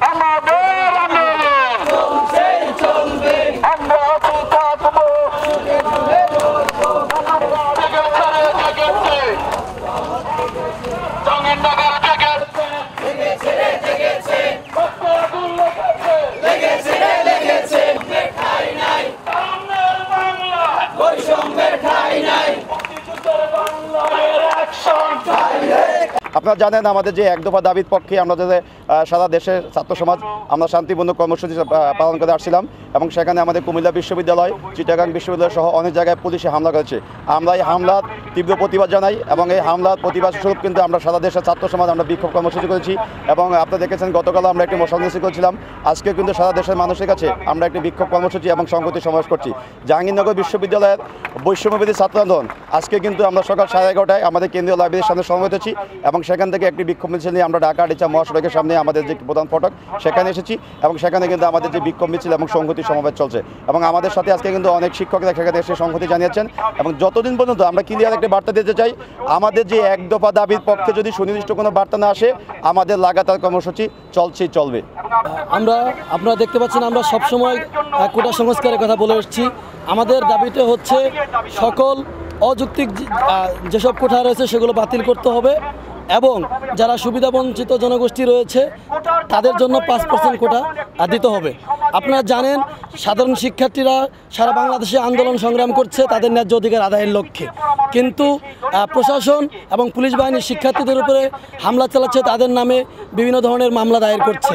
আমাদের আন্দোলন চলবে, আমরা অতি থাকবো, আপনারা জানেন আমাদের যে এক দফা দাবির পক্ষে আমরা যে সারা দেশের ছাত্র সমাজ আমরা শান্তিপূর্ণ কর্মসূচি পালন করে আসছিলাম এবং সেখানে আমাদের কুমিল্লা বিশ্ববিদ্যালয়, চিটাগাং বিশ্ববিদ্যালয় সহ অনেক জায়গায় পুলিশে হামলা করেছে। আমরা এই হামলার তীব্র প্রতিবাদ জানাই এবং এই হামলার প্রতিবাদ স্বরূপ কিন্তু আমরা সারা দেশের ছাত্র সমাজ আমরা বিক্ষোভ কর্মসূচি করেছি এবং আপনারা দেখেছেন গতকাল আমরা একটি মশাল মিছিল করেছিলাম। আজকে কিন্তু সারা দেশের মানুষের কাছে আমরা একটি বিক্ষোভ কর্মসূচি এবং সংহতি সমাবেশ করছি। জাহাঙ্গীরনগর বিশ্ববিদ্যালয়ের বৈষম্যবিরোধী ছাত্র আন্দোলন আজকে কিন্তু আমরা সকাল 11:30টায় আমাদের কেন্দ্রীয় লাইব্রেরির সামনে সমবেত হচ্ছি এবং সেখান থেকে একটি বিক্ষোভ মিছিল নিয়ে আমরা ঢাকা আরিচা মহাসড়কের সামনে আমাদের যে প্রধান ফটক সেখানে এসেছি এবং সেখানে কিন্তু আমাদের যে বিক্ষোভ মিছিল এবং সংহতি সমাবেশ চলছে এবং আমাদের সাথে আজকে কিন্তু অনেক শিক্ষকরা সেখানে এসে সংহতি জানিয়েছেন এবং যতদিন পর্যন্ত আমরা ক্লিয়ার একটা বার্তা দিতে চাই, আমাদের যে এক দফা দাবির পক্ষে যদি সুনির্দিষ্ট কোনো বার্তা না আসে আমাদের লাগাতার কর্মসূচি চলবে। আপনারা দেখতে পাচ্ছেন আমরা সবসময় কোটা সংস্কারের কথা বলে এসেছি। আমাদের দাবিতে হচ্ছে সকল অযৌক্তিক যেসব কোটা রয়েছে সেগুলো বাতিল করতে হবে এবং যারা সুবিধাবঞ্চিত জনগোষ্ঠী রয়েছে তাদের জন্য 5% কোটা দিতে হবে। আপনারা জানেন সাধারণ শিক্ষার্থীরা সারা বাংলাদেশে আন্দোলন সংগ্রাম করছে তাদের ন্যায্য অধিকার আদায়ের লক্ষ্যে, কিন্তু প্রশাসন এবং পুলিশ বাহিনী শিক্ষার্থীদের উপরে হামলা চালাচ্ছে, তাদের নামে বিভিন্ন ধরনের মামলা দায়ের করছে,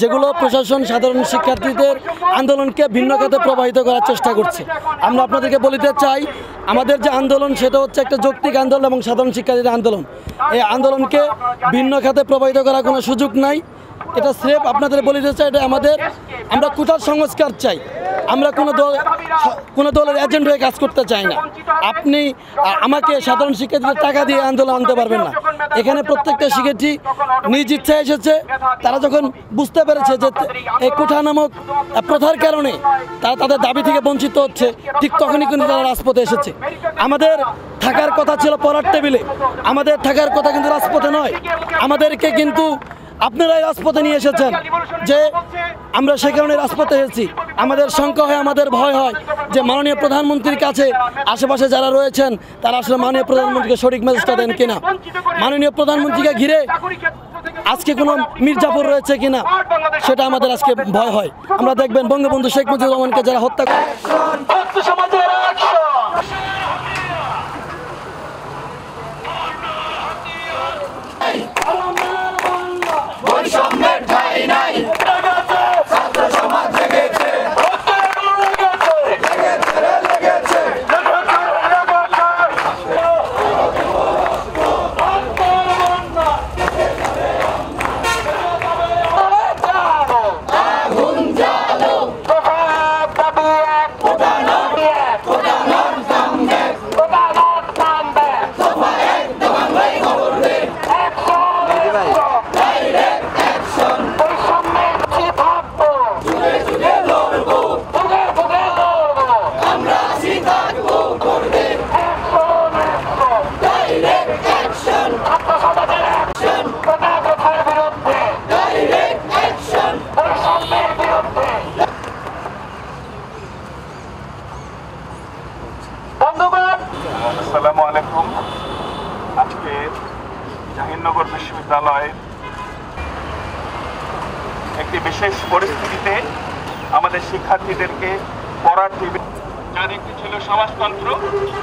যেগুলো প্রশাসন সাধারণ শিক্ষার্থীদের আন্দোলনকে ভিন্ন খাতে প্রবাহিত করার চেষ্টা করছে। আমরা আপনাদেরকে বলতে চাই আমাদের যে আন্দোলন সেটা হচ্ছে একটা যৌক্তিক আন্দোলন এবং সাধারণ শিক্ষার্থীদের আন্দোলন। এই আন্দোলনকে ভিন্ন খাতে প্রবাহিত করার কোনো সুযোগ নাই। এটা স্রেফ আপনাদের বলতে চাই এটা আমরা কোটার সংস্কার চাই, আমরা কোনো দলের এজেন্ট হয়ে কাজ করতে চাই না। আপনি আমাকে সাধারণ শিক্ষার্থীদের টাকা দিয়ে আন্দোলন আনতে পারবেন না। এখানে প্রত্যেকটা শিক্ষার্থী নিজ ইচ্ছায় এসেছে, তারা যখন বুঝতে পেরেছে যে এই কোটা নামক প্রথার কারণে তারা তাদের দাবি থেকে বঞ্চিত হচ্ছে, ঠিক তখনই কিন্তু তারা রাজপথে এসেছে। আমাদের থাকার কথা ছিল পড়ার টেবিলে, আমাদের থাকার কথা কিন্তু রাজপথে নয়। আমাদেরকে কিন্তু আপনারাই রাজপথে নিয়ে এসেছেন, যে আমরা সে কারণে রাজপথে এসেছি। আমাদের শঙ্কা হয়, আমাদের ভয় হয় যে মাননীয় প্রধানমন্ত্রীর কাছে আশেপাশে যারা রয়েছেন তারা আসলে মাননীয় প্রধানমন্ত্রীকে সঠিক মেসেজটা দেন কিনা, মাননীয় প্রধানমন্ত্রীকে ঘিরে আজকে কোনো মির্জাফর রয়েছে কিনা সেটা আমাদের আজকে ভয় হয়। আমরা দেখবেন বঙ্গবন্ধু শেখ মুজিবুর রহমানকে যারা হত্যা করে আসসালামু আলাইকুম। আজকে জাহাঙ্গীরনগর বিশ্ববিদ্যালয়ের একটি বিশেষ পরিস্থিতিতে আমাদের শিক্ষার্থীদেরকে পড়ার টেবিল, যার একটি ছিল সমাজতন্ত্র,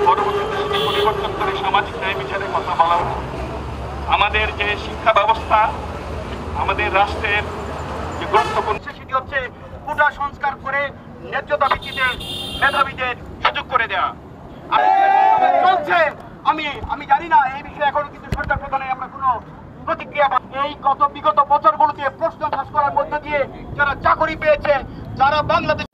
পরবর্তীতে সেটি পরিবর্তন করে সামাজিক ন্যায় বিচারের কথা বলা হলো। আমাদের যে শিক্ষা ব্যবস্থা, আমাদের রাষ্ট্রের যে গুরুত্বপূর্ণ সেটি হচ্ছে কোটা সংস্কার করে ন্যায্যতা ভিত্তিতে মেধাবীদের সুযোগ করে দেওয়া চলছে। আমি জানি না এই বিষয়ে এখনো কিন্তু সরকার প্রধানের আমরা কোনো প্রতিক্রিয়া। এই বিগত বছরগুলোতে প্রশ্ন ফাঁস করার মধ্য দিয়ে যারা চাকরি পেয়েছে, যারা বাংলাদেশ